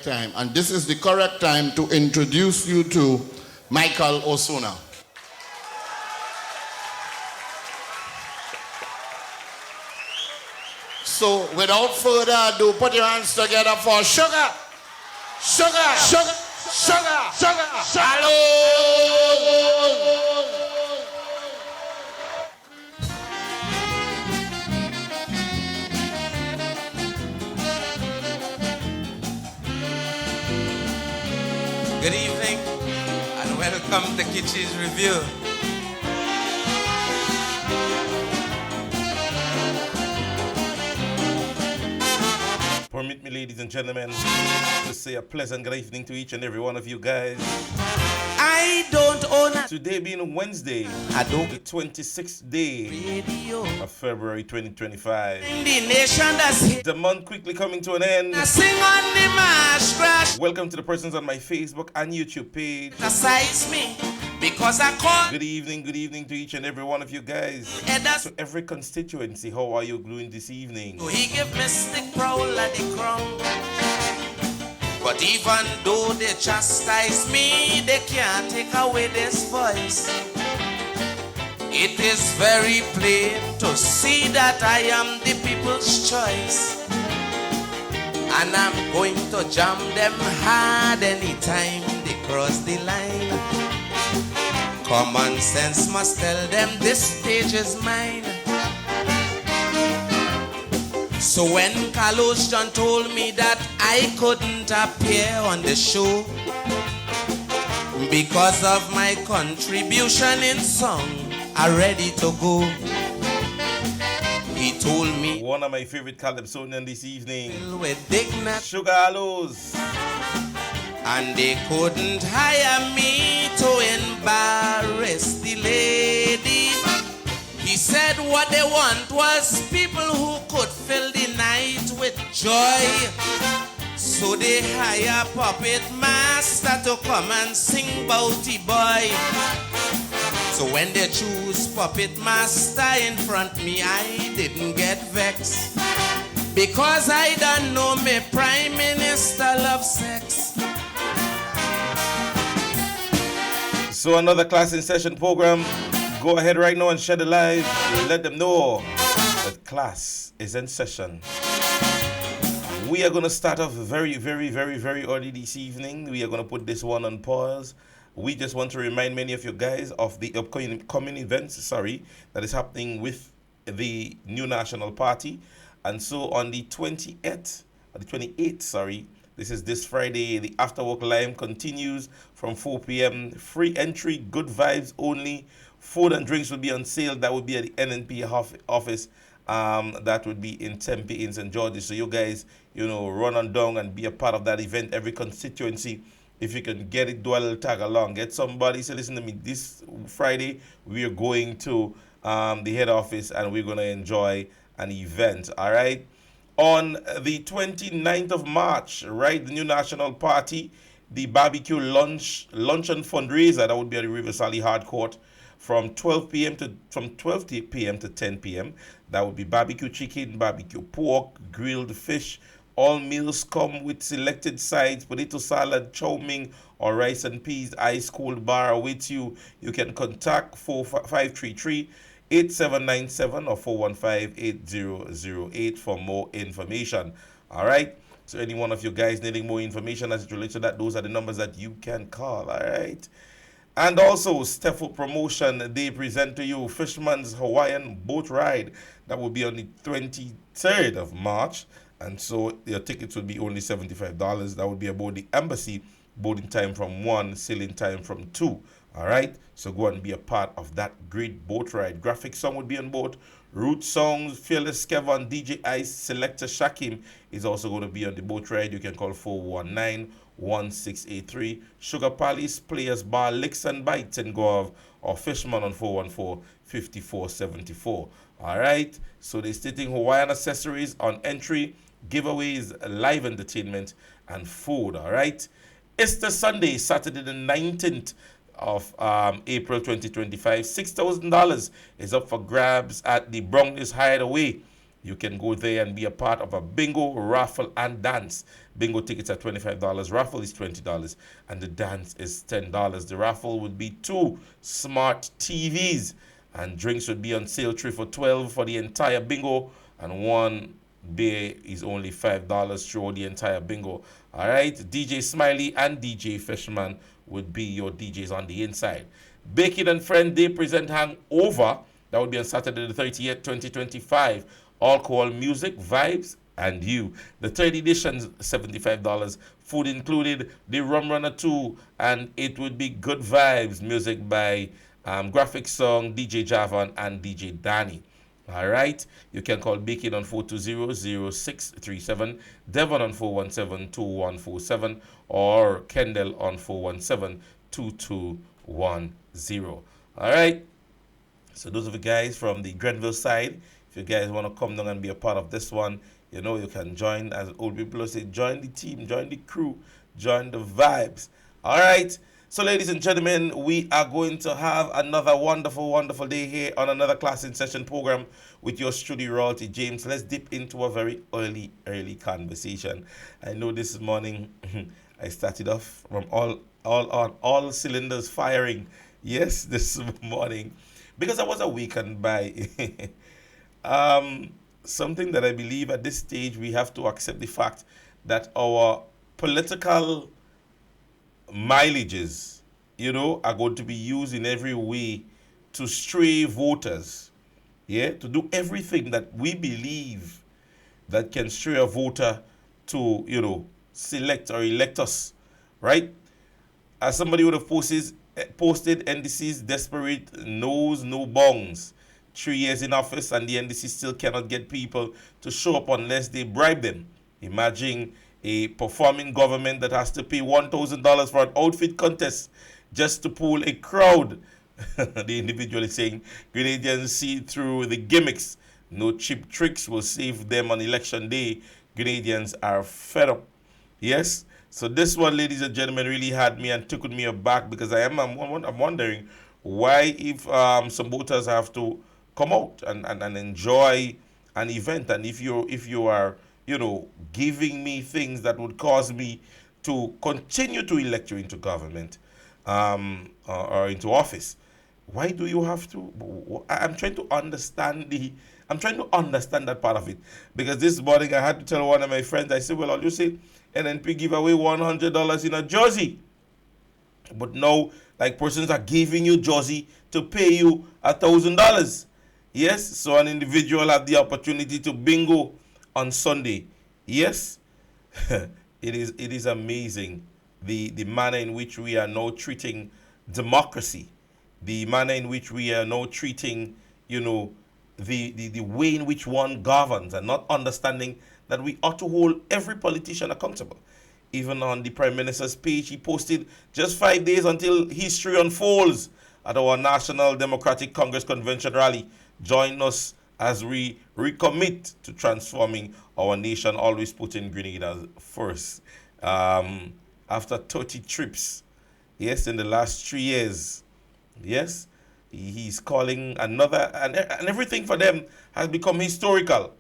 correct time. And this is the correct time to introduce you to Michael Osuna. So without further ado, put your hands together for Sugar. Sugar. Sugar. Sugar. Sugar. Hello. Good evening and welcome to Kitchi's Review. Permit me, ladies and gentlemen, to say a pleasant good evening to each and every one of you guys. I don't own a Today being Wednesday, the 26th day radio. of February 2025. The nation that's hit. The month quickly coming to an end. I sing on the mash crash. Welcome to the persons on my Facebook and YouTube page. Criticize me because I call. Good evening to each and every one of you guys. That's To every constituency, how are you doing this evening? so he give Mystic Prowl at the crown. But even though they chastise me, they can't take away this voice. It is very plain to see that I am the people's choice. And I'm going to jam them hard anytime they cross the line. Common sense must tell them this stage is mine. So when Carlos John told me that I couldn't appear on the show because of my contribution in song, I'm ready to go. He told me One of my favorite Calypsonian this evening, with dignity, Sugar Aloes. and they couldn't hire me to embarrass the lady. He said what they want was people who could fill the night with joy. So they hire Puppet Master to come and sing Bounty Boy. So when they choose Puppet Master in front me, I didn't get vexed. Because I don't know me Prime Minister love sex. So another class in session program. Go ahead right now and share the live. Let them know that class is in session. We are going to start off very early this evening. We are going to put this one on pause. We just want to remind many of you guys of the upcoming events, that is happening with the New National Party. And so on the 28th, this is this Friday, the After Work Live continues from 4 p.m. Free entry, good vibes only. Food and drinks will be on sale. That will be at the NNP office. That would be in Tempe in St. George's. So you guys, run on down and be a part of that event. Every constituency, if you can get it, do a little tag along. Get somebody. Say, listen to me, this Friday, we are going to the head office and we're going to enjoy an event. All right. On the 29th of March, right, the New National Party, the barbecue luncheon fundraiser, that would be at the River Sally Hard Court, from 12 p.m. to 10 p.m. That would be barbecue chicken, barbecue pork, grilled fish. All meals come with selected sides, potato salad, chow mein, or rice and peas. Ice cold bar awaits you. You can contact 4533-8797 or 415-8008 for more information. All right. So any one of you guys needing more information as it relates to that, those are the numbers that you can call. All right. And also, Steffel Promotion, they present to you Fisherman's Hawaiian Boat Ride. That will be on the 23rd of March. And so your tickets will be only $75. That would be aboard the Embassy, boarding time from 1, sailing time from 2. All right? So go and be a part of that great boat ride. Graphic Song would be on board. Root Songs, Fearless Kevin, DJ Ice, Selector Shakim is also going to be on the boat ride. You can call 419-1683. Sugar Palace, Players Bar, Licks and Bites and Gov, or Fishman on 414-5474. All right? So they're stating Hawaiian accessories on entry, giveaways, live entertainment, and food. All right? Easter Sunday, Saturday the 19th of April 2025. $6,000 is up for grabs at the Brownlees Hideaway. you can go there and be a part of a bingo, raffle, and dance. Bingo tickets are $25, raffle is $20, and the dance is $10. The raffle would be 2 smart TVs, and drinks would be on sale 3 for $12 for the entire bingo, and 1 beer is only $5 throughout the entire bingo. All right, DJ Smiley and DJ Fishman would be your DJs on the inside. Bake and Friend Day present hangover. That would be on Saturday the 30th, 2025. Alcohol, music, vibes, and you. The third edition, $75. Food included, the Rum Runner 2, and it would be good vibes. Music by Graphic Song, DJ Javan, and DJ Danny. All right. You can call Beacon on 420-0637, Devon on 417-2147, or Kendall on 417-2210. All right. So those are the guys from the Grenville side. If you guys want to come down and be a part of this one, you know, you can join, as old people say, join the team, join the crew, join the vibes. All right. So, ladies and gentlemen, we are going to have another wonderful, wonderful day here on another Class in Session program with your studio royalty, James. Let's dip into a very early conversation. I know this morning I started off from all cylinders firing. Yes, this morning, because I was awakened by something that I believe at this stage we have to accept the fact that our political mileages, you know, are going to be used in every way to stray voters, to do everything that we believe that can stray a voter to, you know, select or elect us, right? As somebody would have posted NDC's desperate knows no bounds. 3 years in office and the NDC still cannot get people to show up unless they bribe them. Imagine a performing government that has to pay $1,000 for an outfit contest just to pull a crowd. The individual is saying, Grenadians see through the gimmicks. No cheap tricks will save them on election day. Grenadians are fed up. Yes? So this one, ladies and gentlemen, really had me and took me aback, because I'm wondering why, if some voters have to come out and enjoy an event, and if you are, you know, giving me things that would cause me to continue to elect you into government or into office, why do you have to? I'm trying to understand that part of it, because this morning I had to tell one of my friends, I said, well, I'll just say NNP give away $100 in a jersey, but now, like, persons are giving you jersey to pay you $1,000. Yes, so an individual have the opportunity to bingo on Sunday. Yes, it is amazing the manner in which we are now treating democracy, the manner in which we are now treating, you know, the way in which one governs, and not understanding that we ought to hold every politician accountable. Even on the Prime Minister's page, he posted just 5 days until history unfolds at our National Democratic Congress Convention rally. Join us as we recommit to transforming our nation, always putting Grenada first. After 30 trips, yes, in the last 3 years, yes, he's calling another, and everything for them has become historical.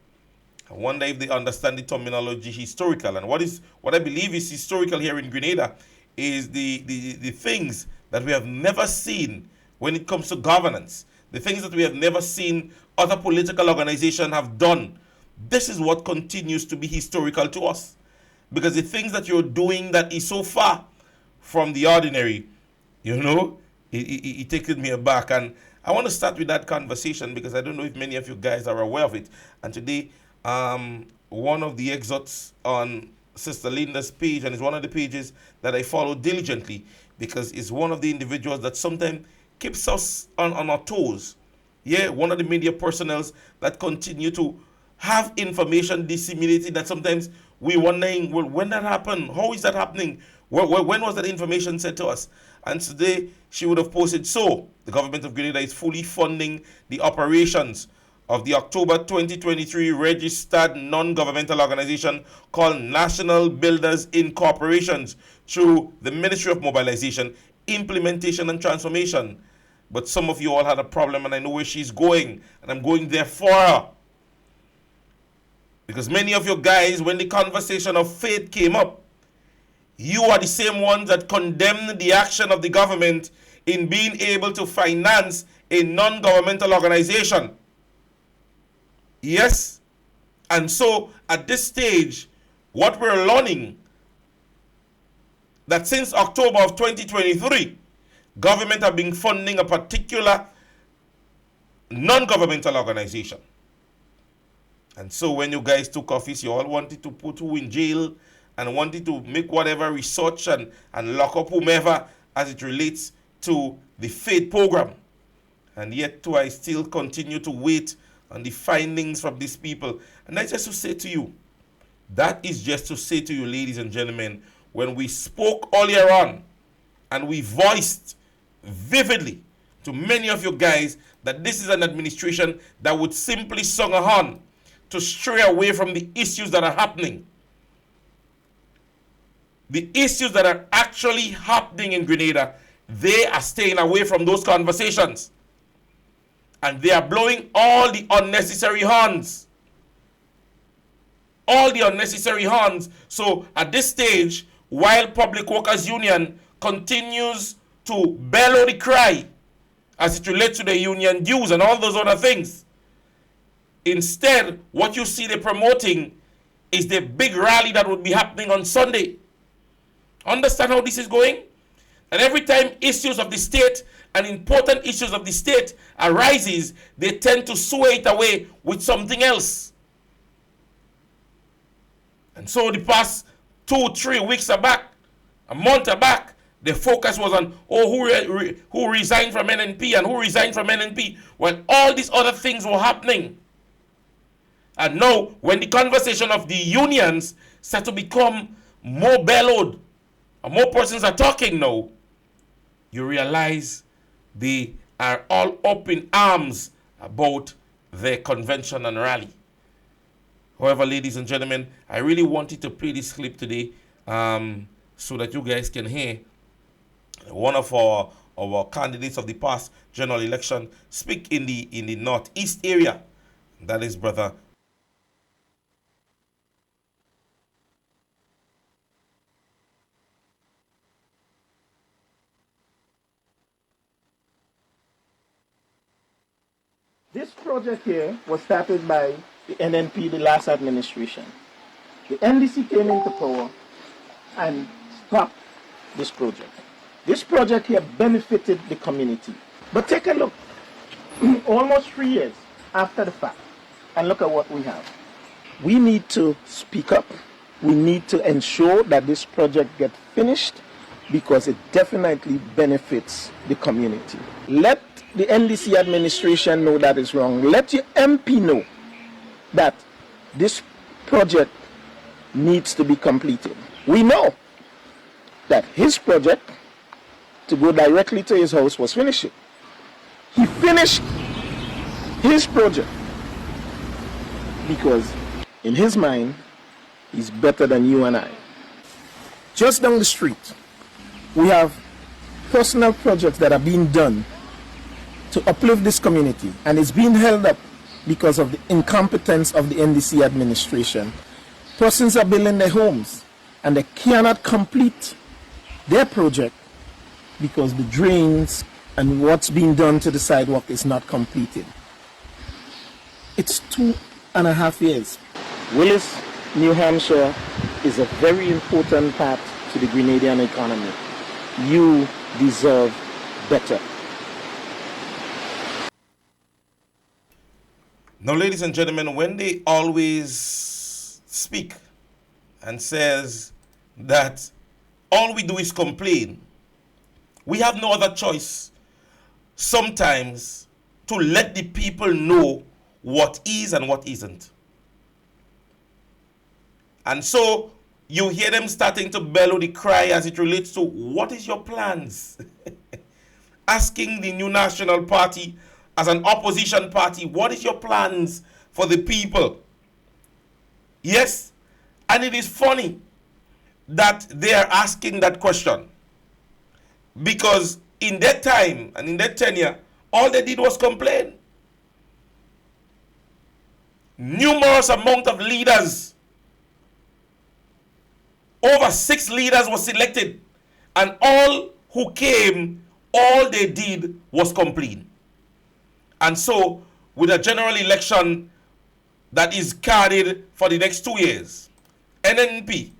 I wonder if they understand the terminology historical. And what I believe is historical here in Grenada is the things that we have never seen when it comes to governance. The things that we have never seen other political organizations have done. This is what continues to be historical to us. Because the things that you're doing that is so far from the ordinary, you know, it takes me aback. And I want to start with that conversation because I don't know if many of you guys are aware of it. And today, one of the excerpts on Sister Linda's page, and it's one of the pages that I follow diligently because it's one of the individuals that sometimes keeps us on our toes. Yeah, one of the media personnel that continue to have information disseminated that sometimes we wondering, well, when that happened? How is that happening? When was that information sent to us? And today she would have posted, so the government of Grenada is fully funding the operations of the October 2023 registered non-governmental organization called National Builders Incorporations through the Ministry of Mobilization, Implementation and Transformation. But some of you all had a problem, and I know where she's going, and I'm going there for her. Because many of you guys, when the conversation of faith came up, you are the same ones that condemned the action of the government in being able to finance a non-governmental organization. Yes? And so, at this stage, what we're learning, that since October of 2023, government have been funding a particular non-governmental organization. And so when you guys took office, you all wanted to put who in jail and wanted to make whatever research and lock up whomever as it relates to the faith program. And yet too, I still continue to wait on the findings from these people. And that's just to say to you, that is just to say to you, ladies and gentlemen, when we spoke earlier on and we voiced vividly to many of you guys that this is an administration that would simply song a horn to stray away from the issues that are happening. The issues that are actually happening in Grenada, they are staying away from those conversations. And they are blowing all the unnecessary horns. All the unnecessary horns. So at this stage, while Public Workers Union continues to bellow the cry as it relates to the union dues and all those other things, instead, what you see they're promoting is the big rally that would be happening on Sunday. Understand how this is going? And every time issues of the state and important issues of the state arises, they tend to sway it away with something else. And so the past 2-3 weeks back, a month back, the focus was on, who resigned from NNP and who resigned from NNP, when all these other things were happening. And now, when the conversation of the unions start to become more bellowed, and more persons are talking now, you realize they are all up in arms about their convention and rally. However, ladies and gentlemen, I really wanted to play this clip today so that you guys can hear one of our candidates of the past general election speak in the northeast area. That is Brother. This project here was started by the NNP, the last administration. The NDC came into power and stopped this project. This project here benefited the community. But take a look, almost 3 years after the fact, and look at what we have. We need to speak up. We need to ensure that this project gets finished because it definitely benefits the community. Let the NDC administration know that is wrong. Let your MP know that this project needs to be completed. We know that his project to go directly to his house was finished. He finished his project because in his mind, he's better than you and I. Just down the street, we have personal projects that are being done to uplift this community, and it's being held up because of the incompetence of the NDC administration. Persons are building their homes and they cannot complete their project because the drains and what's being done to the sidewalk is not completed. It's 2.5 years. Willis, New Hampshire is a very important part to the Grenadian economy. You deserve better. Now, ladies and gentlemen, when they always speak and says that all we do is complain, we have no other choice sometimes to let the people know what is and what isn't. And so you hear them starting to bellow the cry as it relates to what is your plans? Asking the New National Party as an opposition party, what is your plans for the people? Yes, and it is funny that they are asking that question because in that time and in that tenure, all they did was complain. numerous amount of leaders. Over 6 leaders were selected, and all who came, all they did was complain. And so, with a general election that is carried for the next 2 years, NNP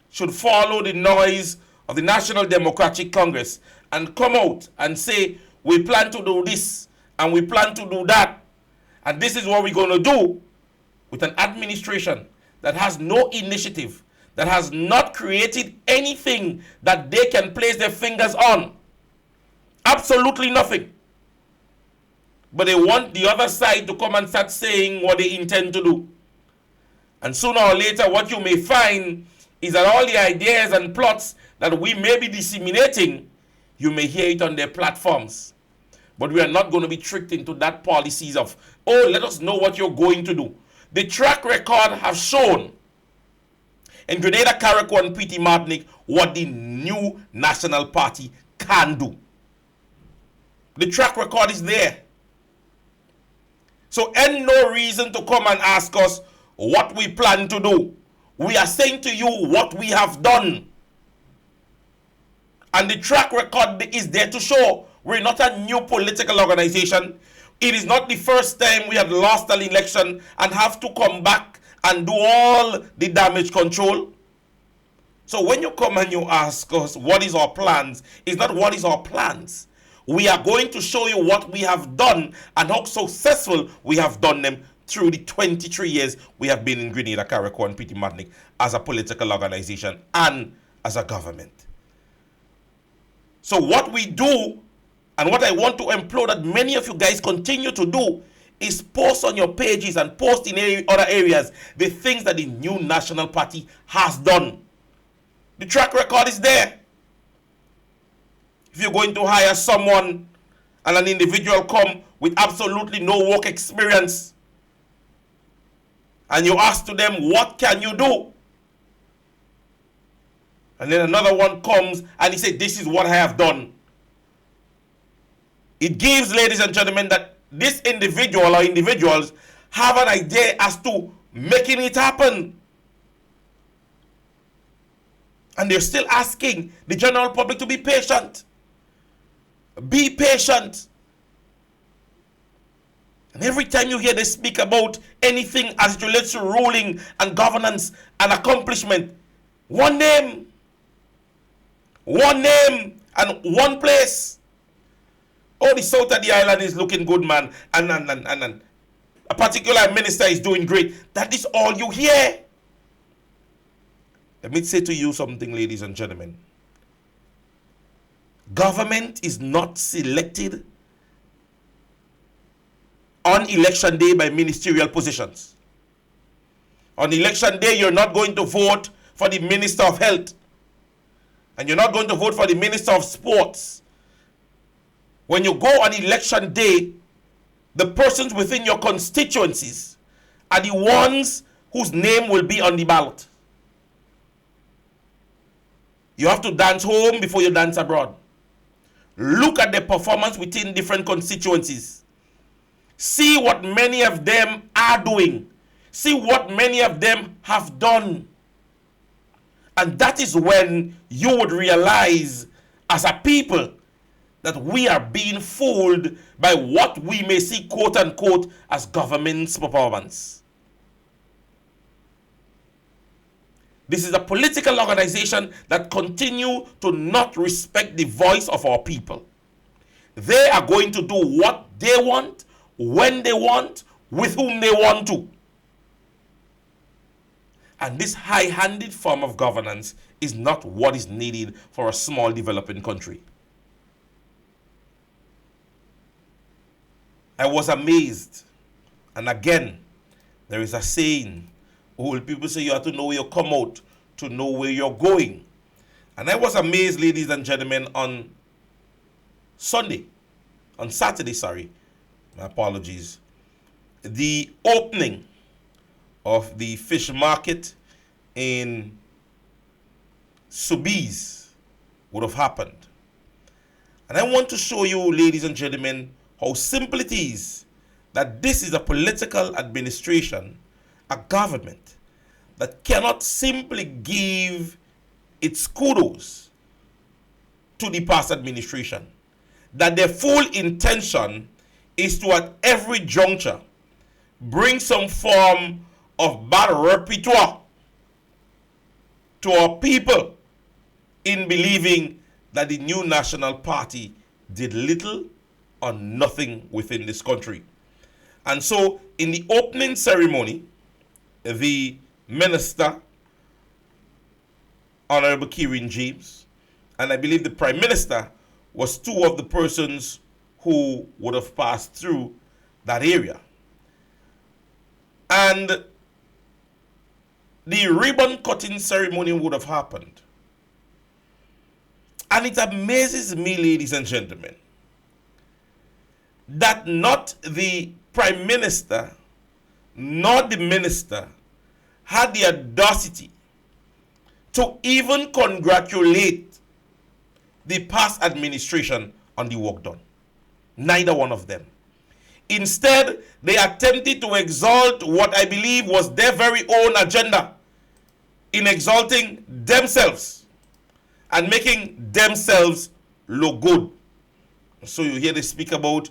should follow the noise of the National Democratic Congress and come out and say, we plan to do this and we plan to do that, and this is what we're going to do, with an administration that has no initiative, that has not created anything that they can place their fingers on. Absolutely nothing. But they want the other side to come and start saying what they intend to do. And sooner or later, what you may find is that all the ideas and plots that we may be disseminating, you may hear it on their platforms. But we are not going to be tricked into that policies of, oh, let us know what you're going to do. The track record has shown in Grenada, Carriacou, and Petite Martinique what the new National Party can do. The track record is there. So, ain't no reason to come and ask us what we plan to do. We are saying to you what we have done. And the track record is there to show. We're not a new political organization. It is not the first time we have lost an election and have to come back and do all the damage control. So when you come and you ask us what is our plans, it's not what is our plans. We are going to show you what we have done and how successful we have done them through the 23 years we have been in Grenada, Carriacou, and Petite Martinique as a political organization and as a government. So what we do, and what I want to implore that many of you guys continue to do, is post on your pages and post in other areas the things that the new National Party has done. The track record is there. If you're going to hire someone and an individual come with absolutely no work experience, and you ask to them, what can you do? And then another one comes and he says, this is what I have done. It gives, ladies and gentlemen, that this individual or individuals have an idea as to making it happen. And they're still asking the general public to be patient. Be patient. And every time you hear they speak about anything as it relates to ruling and governance and accomplishment, one name and one place. Oh, the south of the island is looking good, man. And a particular minister is doing great. That is all you hear. Let me say to you something, ladies and gentlemen. Government is not selected on election day by ministerial positions. On election day, you're not going to vote for the Minister of Health. And you're not going to vote for the Minister of Sports. When you go on election day, the persons within your constituencies are the ones whose name will be on the ballot. You have to dance home before you dance abroad. Look at the performance within different constituencies. See what many of them are doing. See what many of them have done. And that is when you would realize as a people that we are being fooled by what we may see, quote unquote, as government's performance. This is a political organization that continue to not respect the voice of our people. They are going to do what they want, when they want, with whom they want to. And this high-handed form of governance is not what is needed for a small developing country. I was amazed. And again, there is a saying, people say you have to know where you come out to know where you're going. And I was amazed, ladies and gentlemen, on Saturday, my apologies, the opening of the fish market in Soubise would have happened. And I want to show you, ladies and gentlemen, how simple it is that this is a political administration, a government that cannot simply give its kudos to the past administration, that their full intention is to at every juncture bring some form of bad repertoire to our people in believing that the new National Party did little or nothing within this country. And so in the opening ceremony, the Minister, Honorable Kieran James, and I believe the Prime Minister was two of the persons who would have passed through that area. And the ribbon cutting ceremony would have happened. And it amazes me, ladies and gentlemen, that not the Prime Minister nor the Minister had the audacity to even congratulate the past administration on the work done. Neither one of them. Instead, they attempted to exalt what I believe was their very own agenda in exalting themselves and making themselves look good. So you hear they speak about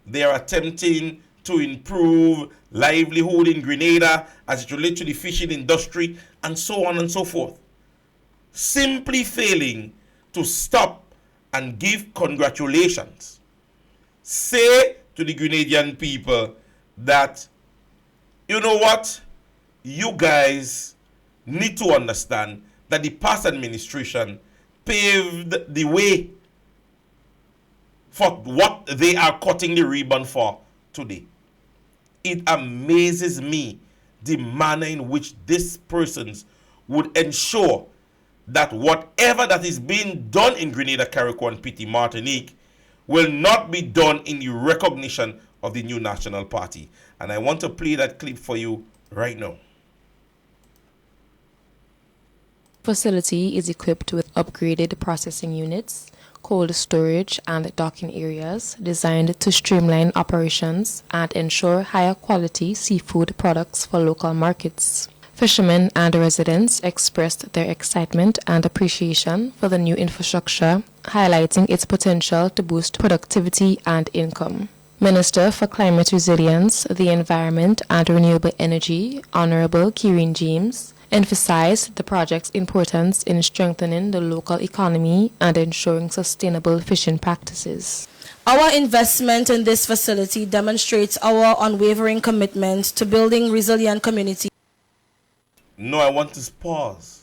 they are attempting to improve livelihood in Grenada as it relates to the fishing industry and so on and so forth. Simply failing to stop and give congratulations. Say to the Grenadian people that, you know what, you guys need to understand that the past administration paved the way for what they are cutting the ribbon for today. It amazes me the manner in which these persons would ensure that whatever that is being done in Grenada, Carriacou, and Petite Martinique will not be done in the recognition of the new National Party. And I want to play that clip for you right now. Facility is equipped with upgraded processing units, cold storage and docking areas designed to streamline operations and ensure higher quality seafood products for local markets. Fishermen and residents expressed their excitement and appreciation for the new infrastructure, highlighting its potential to boost productivity and income. Minister for Climate Resilience, the Environment and Renewable Energy, Honorable Kieran James, emphasized the project's importance in strengthening the local economy and ensuring sustainable fishing practices. Our investment in this facility demonstrates our unwavering commitment to building resilient communities. No, I want to pause.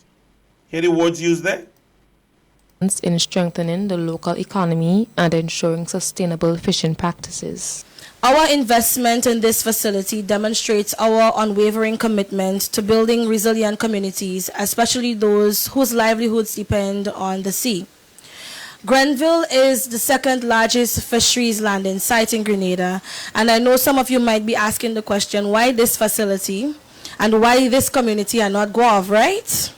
Hear the words used there? In strengthening the local economy and ensuring sustainable fishing practices. Our investment in this facility demonstrates our unwavering commitment to building resilient communities, especially those whose livelihoods depend on the sea. Grenville is the second largest fisheries landing site in Grenada, and I know some of you might be asking the question, why this facility and why this community and not Guave, right?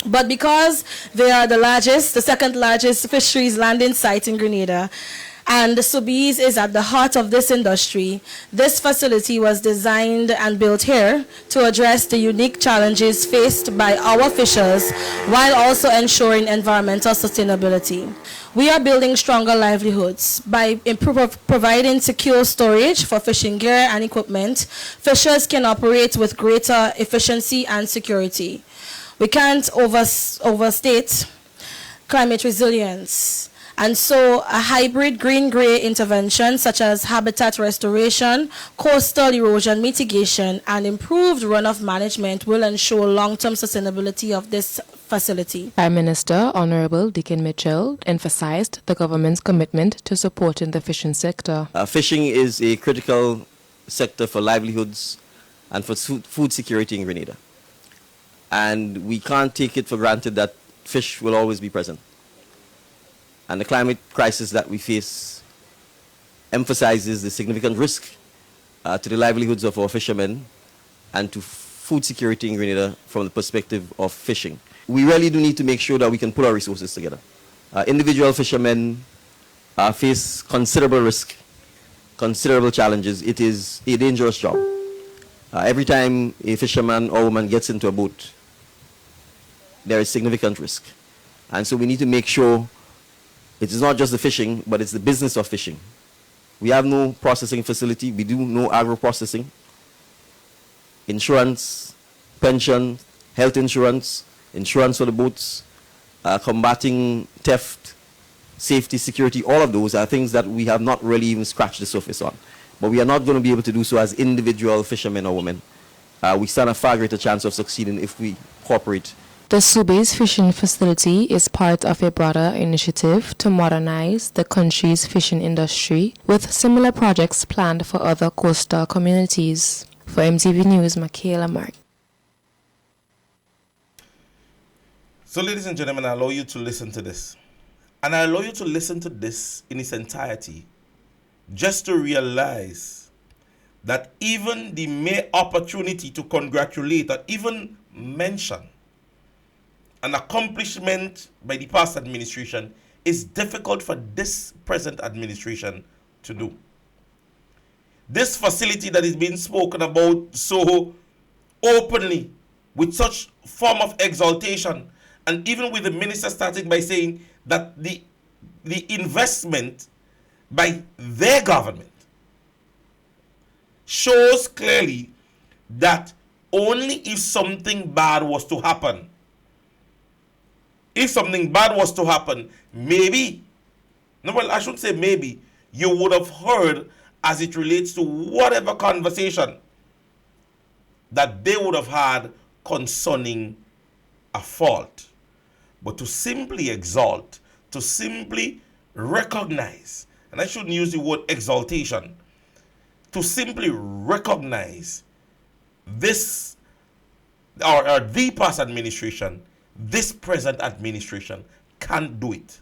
But because they are the second largest fisheries landing site in Grenada, and Sobeys is at the heart of this industry, this facility was designed and built here to address the unique challenges faced by our fishers while also ensuring environmental sustainability. We are building stronger livelihoods by providing secure storage for fishing gear and equipment. Fishers can operate with greater efficiency and security. We can't overstate climate resilience. And so a hybrid green-gray intervention such as habitat restoration, coastal erosion mitigation, and improved runoff management will ensure long-term sustainability of this facility. Prime Minister Honorable Dickon Mitchell emphasized the government's commitment to supporting the fishing sector. Fishing is a critical sector for livelihoods and for food security in Grenada. And we can't take it for granted that fish will always be present. And the climate crisis that we face emphasizes the significant risk to the livelihoods of our fishermen and to food security in Grenada from the perspective of fishing. We really do need to make sure that we can put our resources together. Individual fishermen face considerable risk considerable challenges. It is a dangerous job. Every time a fisherman or woman gets into a boat, there is significant risk. And so we need to make sure it is not just the fishing, but it's the business of fishing. We have no processing facility. We do no agro-processing. Insurance, pension, health insurance, insurance for the boats, combating theft, safety, security, all of those are things that we have not really even scratched the surface on. But we are not going to be able to do so as individual fishermen or women. We stand a far greater chance of succeeding if we cooperate. The Subi's fishing facility is part of a broader initiative to modernize the country's fishing industry, with similar projects planned for other coastal communities. For MTV News, Michaela Mark. So, ladies and gentlemen, I allow you to listen to this. And I allow you to listen to this in its entirety, just to realize that even the mere opportunity to congratulate or even mention an accomplishment by the past administration is difficult for this present administration to do. This facility that is being spoken about so openly, with such form of exaltation, and even with the minister starting by saying that the investment by their government shows clearly that only if something bad was to happen, maybe, no, well, I shouldn't say maybe, you would have heard as it relates to whatever conversation that they would have had concerning a fault. But to simply exalt, to simply recognize, and I shouldn't use the word exaltation, to simply recognize this, or the past administration, this present administration can't do it.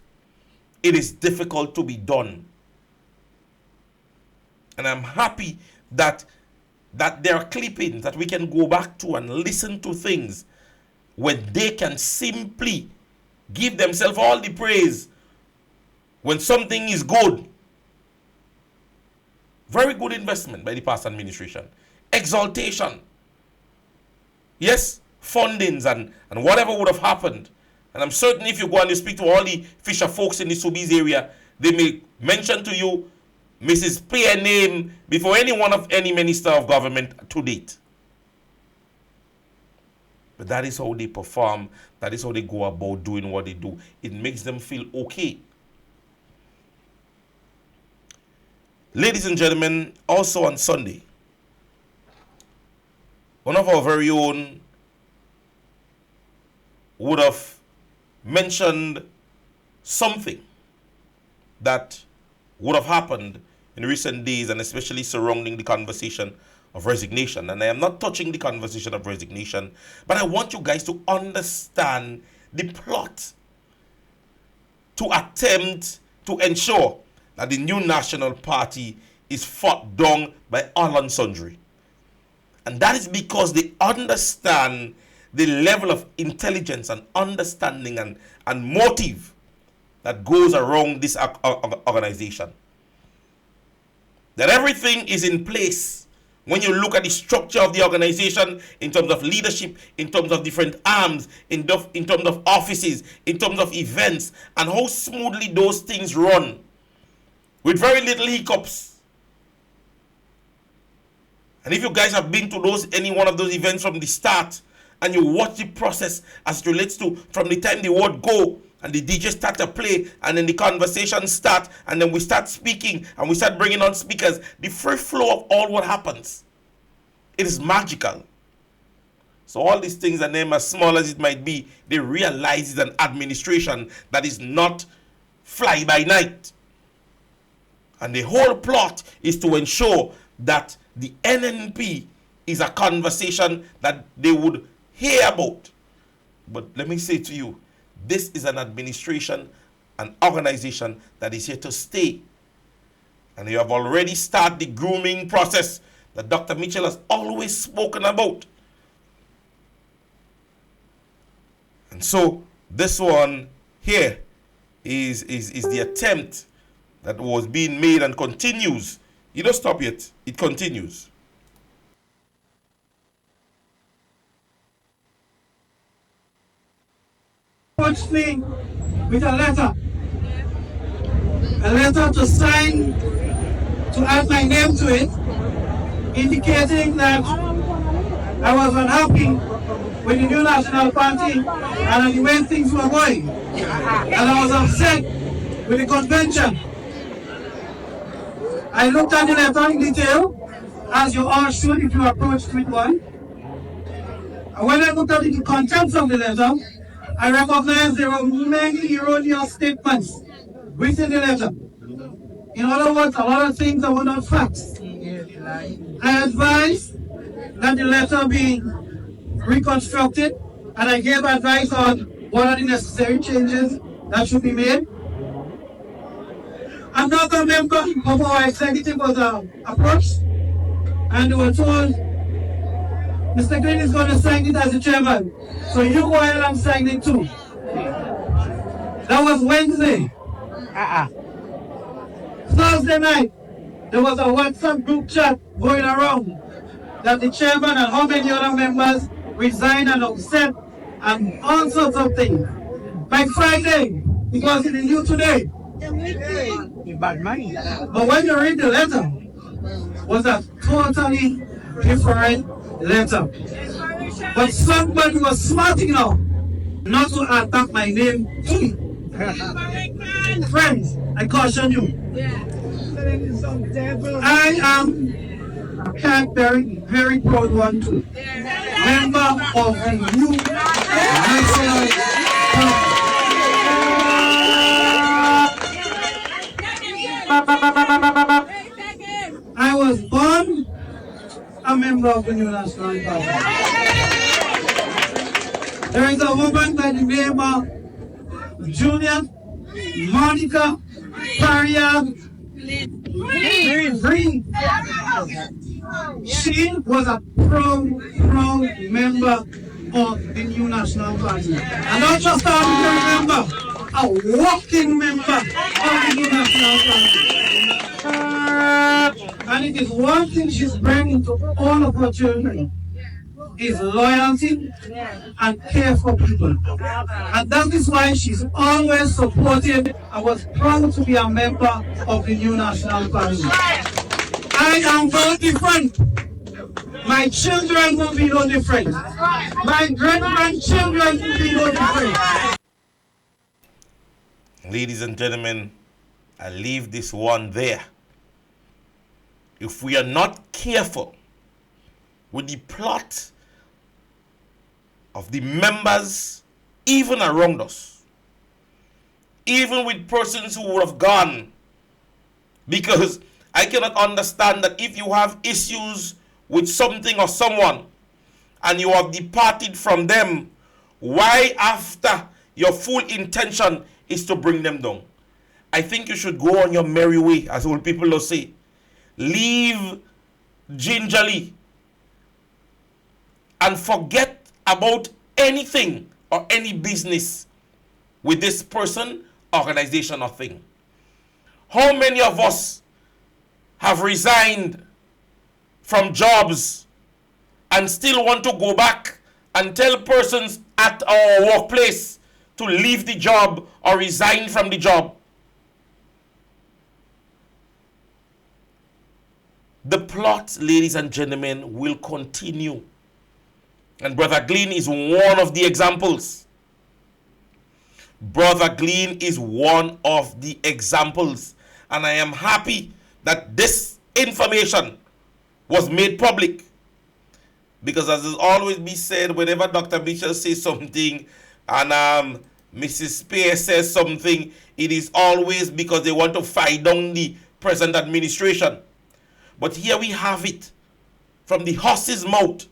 It is difficult to be done. And I'm happy that there are clippings that we can go back to and listen to things where they can simply give themselves all the praise when something is good. Very good investment by the past administration. Exaltation. Yes, fundings and whatever would have happened. And I'm certain if you go and you speak to all the fisher folks in the Sobeys area, they may mention to you Mrs. Pierre name before any one of any minister of government to date. But that is how they perform. That is how they go about doing what they do. It makes them feel okay. Ladies and gentlemen, also on Sunday, one of our very own would have mentioned something that would have happened in recent days, and especially surrounding the conversation of resignation. And I am not touching the conversation of resignation, but I want you guys to understand the plot to attempt to ensure that the new National Party is fought down by all and sundry. And that is because they understand the level of intelligence and understanding and motive that goes around this organization. That everything is in place when you look at the structure of the organization in terms of leadership, in terms of different arms, in terms of offices, in terms of events, and how smoothly those things run with very little hiccups. And if you guys have been to any one of those events from the start, and you watch the process as it relates to from the time the word go and the DJ start to play, and then the conversation start, and then we start speaking, and we start bringing on speakers, the free flow of all what happens, it is magical. So all these things, and them as small as it might be, they realize it's an administration that is not fly by night. And the whole plot is to ensure that the NNP is a conversation that they would hear about. But let me say to you, this is an administration, an organization that is here to stay. And you have already started the grooming process that Dr. Mitchell has always spoken about. And so this one here is the attempt that was being made and continues It don't stop yet. It continues. Approached me with a letter to sign, to add my name to it, indicating that I was unhappy with the New National Party and the way things were going. And I was upset with the convention. I looked at the letter in detail, as you all should if you approached with one. And when I looked at the contents of the letter, I recognized there were many erroneous statements within the letter. In other words, a lot of things that were not facts. I advised that the letter be reconstructed, and I gave advice on what are the necessary changes that should be made. Another member of our executive was approached, and they were told, Mr. Green is going to sign it as the chairman, so you go ahead and sign it too. That was Wednesday. Thursday night, there was a WhatsApp group chat going around that the chairman and how many other members resigned and upset and all sorts of things. By Friday, because it is new today. But when you read the letter, it was a totally different letter. But somebody was smart enough not to attack my name too. Friends, I caution you. I am a Canterbury, very proud one too. Member of the New National Party. I was born a member of the New National Party. There is a woman by the name of Julia Monica Parian Green. She was a proud member of the New National Party. And not just a member, a walking member of the New National Party. And it is one thing she's bringing to all of her children, is loyalty and care for people. And that is why she's always supported. I was proud to be a member of the New National Party. I am very different. My children will be no different. My great-grandchildren will be no different. Ladies and gentlemen, I leave this one there. If we are not careful with the plot of the members, even around us, even with persons who would have gone, because I cannot understand that if you have issues with something or someone and you have departed from them, why after your full intention is to bring them down? I think you should go on your merry way, as old people will say. Leave gingerly and forget about anything or any business with this person, organization, or thing. How many of us have resigned from jobs and still want to go back and tell persons at our workplace to leave the job or resign from the job? The plot, ladies and gentlemen, will continue. And Brother Glean is one of the examples. Brother Glean is one of the examples. And I am happy that this information was made public. Because as is always be said, whenever Dr. Mitchell says something and Mrs. Spear says something, it is always because they want to fight down the present administration. But here we have it from the horse's mouth.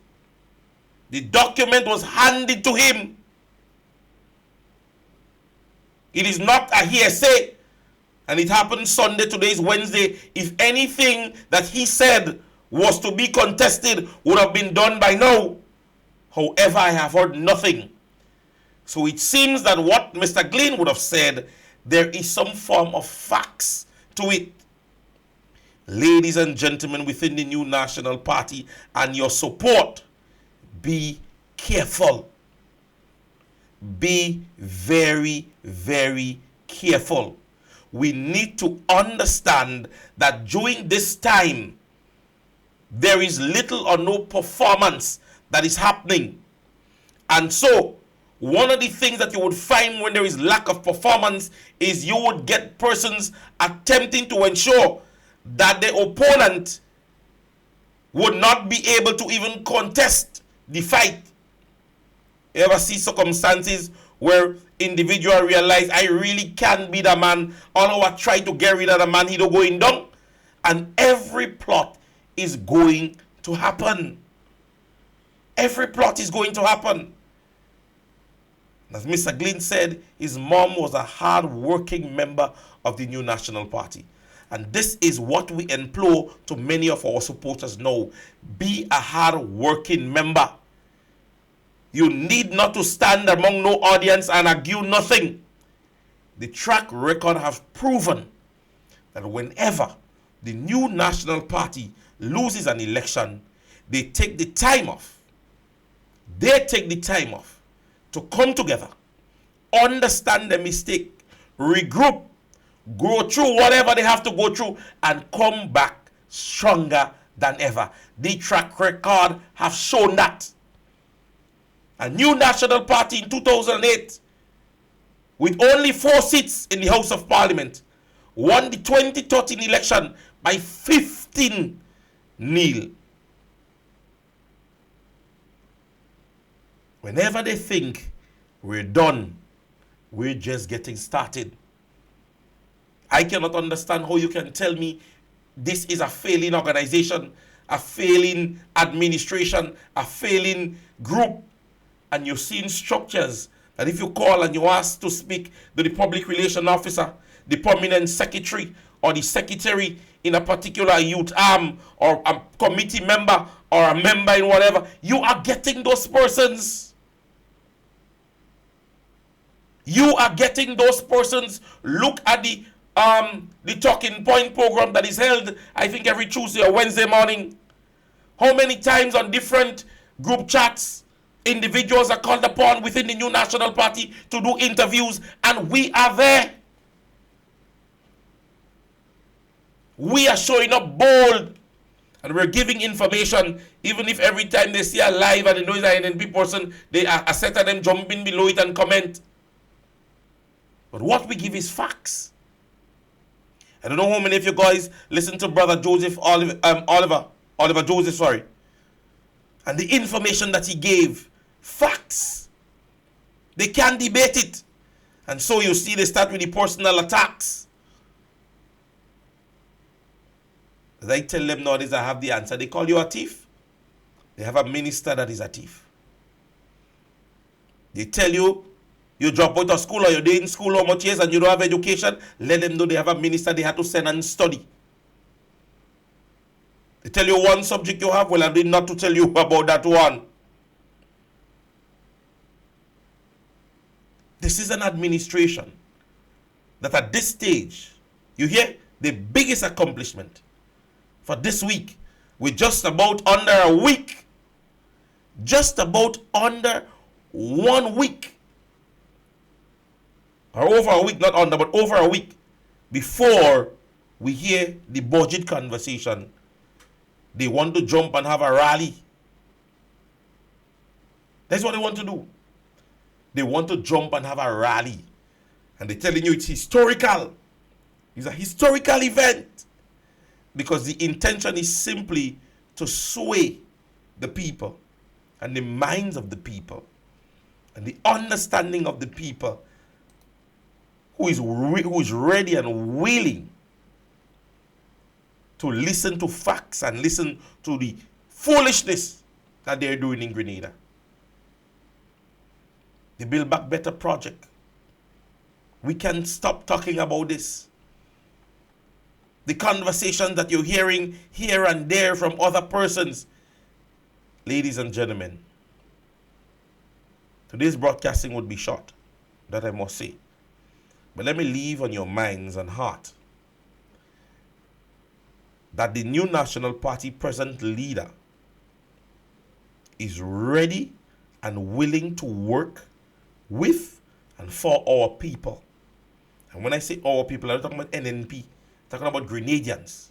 The document was handed to him. It is not a hearsay. And it happened Sunday, today is Wednesday. If anything that he said was to be contested, would have been done by now. However, I have heard nothing. So it seems that what Mr. Glean would have said, there is some form of facts to it. ladies and gentlemen within the new National Party and your support, be careful. Be very, very careful. We need to understand that during this time, there is little or no performance that is happening. And so, one of the things that you would find when there is lack of performance is you would get persons attempting to ensure that the opponent would not be able to even contest the fight. You ever see circumstances where individual realize, I really can't be the man, all I try to get rid of the man, he don't going down? And every plot is going to happen. Every plot is going to happen. As Mr. Glynn said, his mom was a hard-working member of the new National Party. And this is what we implore to many of our supporters now. Be a hard-working member. You need not to stand among no audience and argue nothing. The track record has proven that whenever the new National Party loses an election, they take the time off. They take the time off to come together, understand the mistake, regroup, go through whatever they have to go through, and come back stronger than ever. The track record have shown that. A new National Party in 2008, with only 4 seats in the House of Parliament, won the 2013 election by 15-0. Whenever they think we're done, we're just getting started. I cannot understand how you can tell me this is a failing organization, a failing administration, a failing group, and you're seeing structures that if you call and you ask to speak to the public relation officer, the permanent secretary, or the secretary in a particular youth arm, or a committee member, or a member in whatever, you are getting those persons. You are getting those persons. Look at the Talking Point program that is held, I think, every Tuesday or Wednesday morning. How many times on different group chats, individuals are called upon within the new National Party to do interviews, and we are there. We are showing up bold, and we're giving information, even if every time they see a live and they know it's an NNP person, they are a set of them jumping below it and comment. But what we give is facts. I don't know how many of you guys listen to Brother Joseph Oliver Joseph, sorry. And the information that he gave, facts. They can't debate it. And so you see they start with the personal attacks. As I tell them nowadays I have the answer. They call you a thief. They have a minister that is a thief. They tell you, you drop out of school or you're in school how much years and you don't have education, let them know they have a minister they have to send and study. They tell you one subject you have, well, I did not to tell you about that one. This is an administration that at this stage, you hear, the biggest accomplishment for this week, with just about under a week, just about under 1 week, or over a week, not under, but over a week, before we hear the budget conversation, they want to jump and have a rally. That's what they want to do. They want to jump and have a rally. And they're telling you it's historical. It's a historical event. Because the intention is simply to sway the people and the minds of the people and the understanding of the people who is ready and willing to listen to facts and listen to the foolishness that they're doing in Grenada. The Build Back Better project. We can't stop talking about this. The conversations that you're hearing here and there from other persons. Ladies and gentlemen, today's broadcasting would be short, that I must say. But let me leave on your minds and heart that the New National Party present leader is ready and willing to work with and for our people. And when I say our people, I'm not talking about NNP, I'm talking about Grenadians.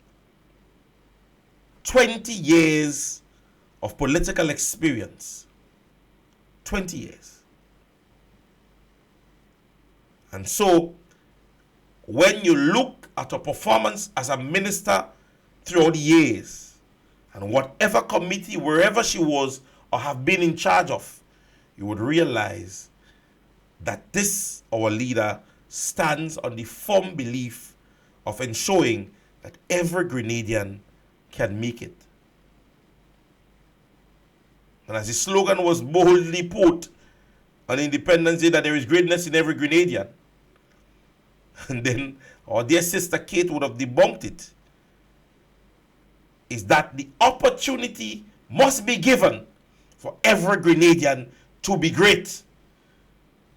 20 years of political experience. 20 years. And so, when you look at her performance as a minister throughout the years, and whatever committee, wherever she was or have been in charge of, you would realize that this, our leader, stands on the firm belief of ensuring that every Grenadian can make it. And as the slogan was boldly put on Independence Day, that there is greatness in every Grenadian. And then our dear sister Kate would have debunked it. Is that the opportunity must be given for every Grenadian to be great.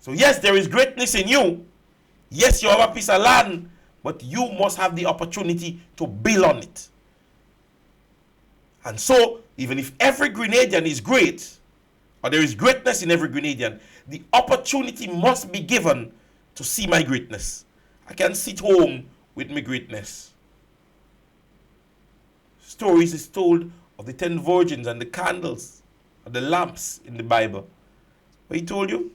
So yes, there is greatness in you. Yes, you have a piece of land, but you must have the opportunity to build on it. And so, even if every Grenadian is great, or there is greatness in every Grenadian, the opportunity must be given to see my greatness. I can't sit home with my greatness. Stories is told of the 10 virgins and the candles, or the lamps in the Bible. What he told you?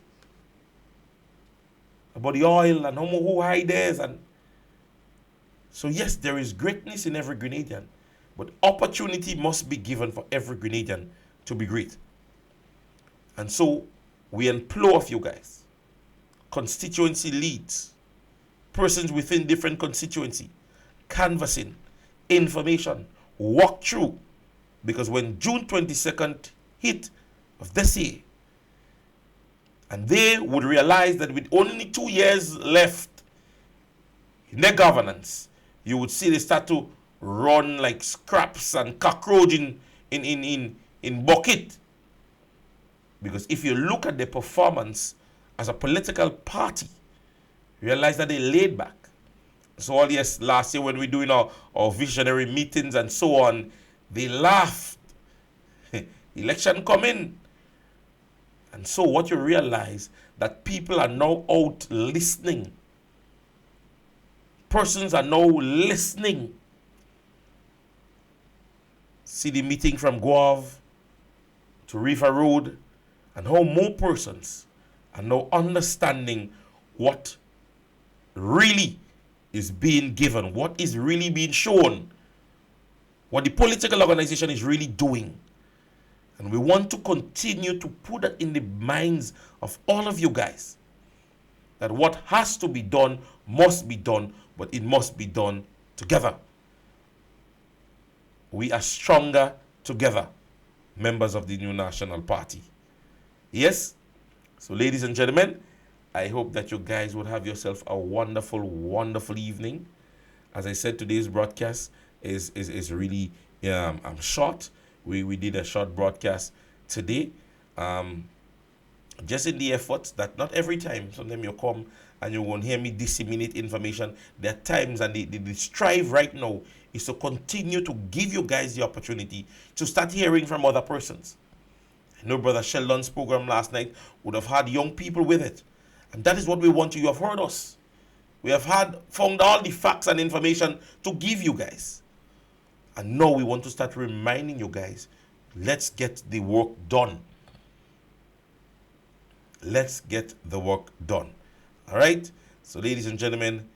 About the oil and who high theirs. And so yes, there is greatness in every Grenadian, but opportunity must be given for every Grenadian to be great. And so we implore of you guys, constituency leads, persons within different constituency, canvassing, information, walk through, because when June 22nd hit of this year, and they would realize that with only 2 years left in their governance, you would see they start to run like scraps and cockroach in bucket. Because if you look at their performance as a political party, you realize that they laid back. So all yes, last year when we were doing our visionary meetings and so on, they laughed. Election coming. And so what you realize, that people are now out listening. Persons are now listening. See the meeting from Guave to River Road, and how more persons are now understanding what really is being given, what is really being shown, what the political organization is really doing. And we want to continue to put that in the minds of all of you guys, that what has to be done must be done, but it must be done together. We are stronger together, members of the New National Party. Yes? So ladies and gentlemen, I hope that you guys would have yourself a wonderful, wonderful evening. As I said, today's broadcast is really short. We did a short broadcast today, just in the efforts that not every time, sometimes you come and you won't hear me disseminate information. There are times, and the strive right now is to continue to give you guys the opportunity to start hearing from other persons. I know Brother Sheldon's program last night would have had young people with it. And that is what we want you. You have heard us. We have found all the facts and information to give you guys. And now we want to start reminding you guys, let's get the work done. Let's get the work done. All right? So ladies and gentlemen,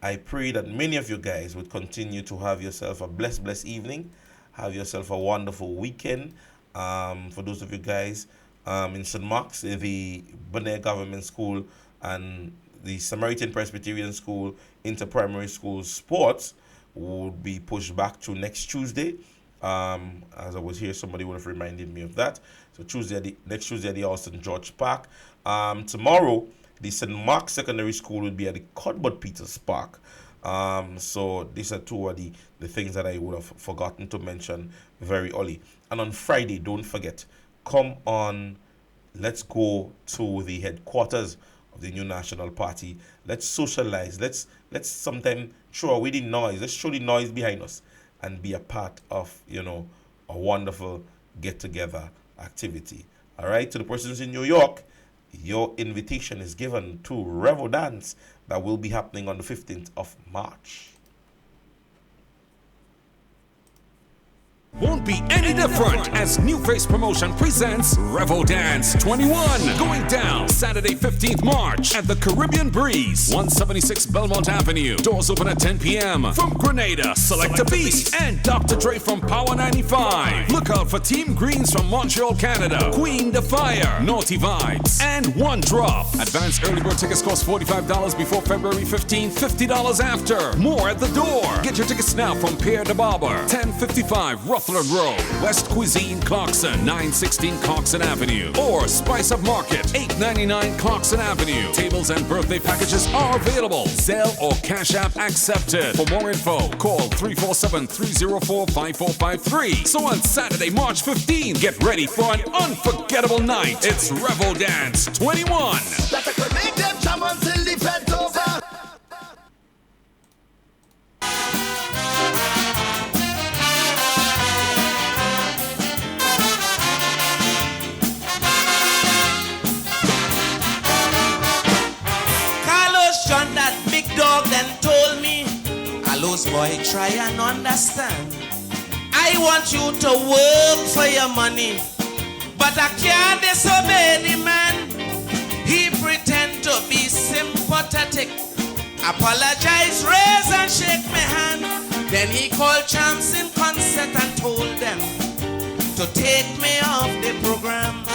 I pray that many of you guys would continue to have yourself a blessed evening. Have yourself a wonderful weekend. For those of you guys in St. Mark's, the Bonaire Government School and the Samaritan Presbyterian School Inter-Primary School sports would be pushed back to next Tuesday. As I was here, somebody would have reminded me of that. So next Tuesday at the Austin George Park. Tomorrow, the St. Mark's Secondary School will be at the Cuthbert Peters Park. So these are two of the things that I would have forgotten to mention very early. And on Friday, don't forget, come on, let's go to the headquarters of the New National Party. Let's socialize. Let's sometime throw away the noise. Let's show the noise behind us and be a part of, a wonderful get-together activity. All right, to the persons in New York, your invitation is given to Revo Dance that will be happening on the 15th of March. Won't be any different as New Face Promotion presents Revo Dance 21, going down Saturday 15th March at the Caribbean Breeze, 176 Belmont Avenue. Doors open at 10 p.m. From Grenada, Selecta Beast, and Dr. Dre from Power 95. Look out for Team Greens from Montreal, Canada, Queen the Fire, Naughty Vibes, and One Drop. Advanced early bird tickets cost $45 before February 15th, $50 after. More at the door. Get your tickets now from Pierre de Barber, 1055 Ruffler Road, West Cuisine, Clarkson, 916 Clarkson Avenue, or Spice Up Market, 899 Clarkson Avenue. Tables and birthday packages are available. Zelle or Cash App accepted. For more info, call 347-304-5453. So on Saturday, March 15, get ready for an unforgettable night. It's Revo Dance 21. Boy, try and understand. I want you to work for your money, but I can't disobey the man. He pretend to be sympathetic, apologize, raise and shake my hand. Then he called champs in concert and told them to take me off the program.